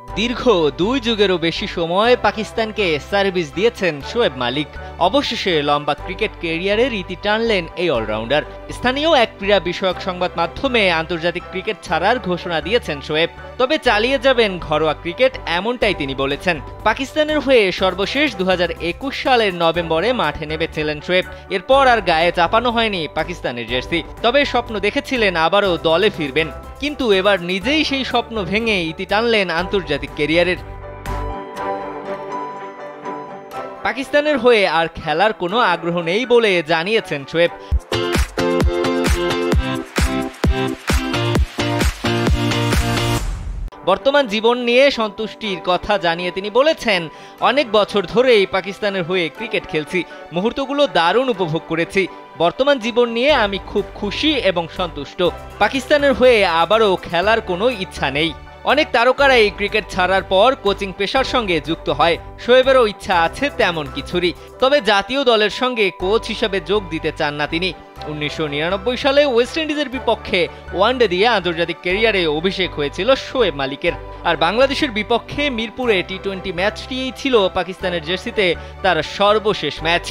দীর্ঘ ২ যুগেরও বেশি সময় পাকিস্তানকে সার্ভিস দিয়েছেন শোয়েব মালিক। অবশেষে লম্বা ক্রিকেট ক্যারিয়ারের ইতি টানলেন এই অলরাউন্ডার। স্থানীয় এক ক্রীড়া বিষয়ক সংবাদ মাধ্যমে আন্তর্জাতিক ক্রিকেট ছাড়ার ঘোষণা দিয়েছেন শোয়েব। তবে চালিয়ে যাবেন ঘরোয়া ক্রিকেট, এমনটাই তিনি বলেছেন। পাকিস্তানের হয়ে সর্বশেষ ২০২১ সালের নভেম্বরে মাঠে নেমেছিলেন শোয়েব। এরপর আর গায়ে চাপানো হয়নি পাকিস্তানের জার্সি। তবে স্বপ্ন দেখেছিলেন আবারও দলে ফিরবেন, কিন্তু এবার নিজেই সেই স্বপ্ন ভেঙে ইতি টানলেন আন্তর্জাতিক ক্যারিয়ারের। পাকিস্তানের হয়ে আর খেলার কোনো আগ্রহ নেই বলে জানিয়েছেন শোয়েব। বর্তমান জীবন নিয়ে সন্তুষ্টির কথা জানিয়ে তিনি বলেছেন, অনেক বছর ধরেই পাকিস্তানের হয়ে ক্রিকেট খেলছি, মুহূর্তগুলো দারুণ উপভোগ করেছি। বর্তমান জীবন নিয়ে আমি খুব খুশি এবং সন্তুষ্ট। পাকিস্তানের হয়ে আবারও খেলার কোনো ইচ্ছা নেই। অনেক তারকারাই ক্রিকেট ছাড়ার পর কোচিং পেশার সঙ্গে যুক্ত হয়। শোয়েবেরও ইচ্ছা আছে তেমন কিছুরই, তবে জাতীয় দলের সঙ্গে কোচ হিসাবে যোগ দিতে চান না তিনি। ১৯৯৯ সালে ওয়েস্ট ইন্ডিজের বিপক্ষে ওয়ানডে দিয়ে আন্তর্জাতিক ক্যারিয়ারে অভিষেক হয়েছিল শোয়েব মালিকের। আর বাংলাদেশের বিপক্ষে মিরপুরে টি-20 ম্যাচটিই ছিল পাকিস্তানের জার্সিতে তার সর্বশেষ ম্যাচ।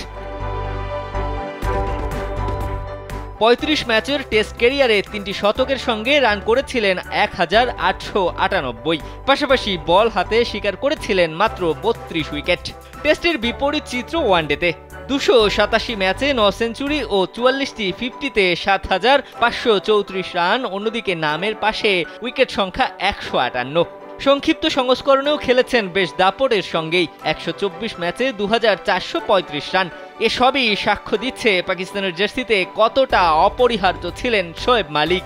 ৩৫ ম্যাচের টেস্ট ক্যারিয়ারে ৩টি শতকের সঙ্গে রান করেছিলেন ১,৮৯৮। পাশাপাশি বল হাতে শিকার করেছিলেন মাত্র ৩২ উইকেট। টেস্টের বিপরীত চিত্র ওয়ানডেতে ২৮৭ ম্যাচে ৯ সেঞ্চুরি ও ৪৪টি 50-তে ৭,৫৩৪ রান। অন্যদিকে নামের পাশে উইকেট সংখ্যা ১৫৮। সংক্ষিপ্ত সংস্করণেও খেলেছেন বেশ দাপটের সঙ্গেই। ১২৪ ম্যাচে ২,৪৩৫ রান। এসবই সাক্ষ্য দিচ্ছে পাকিস্তানের জার্সিতে কতটা অপরিহার্য ছিলেন শোয়েব মালিক।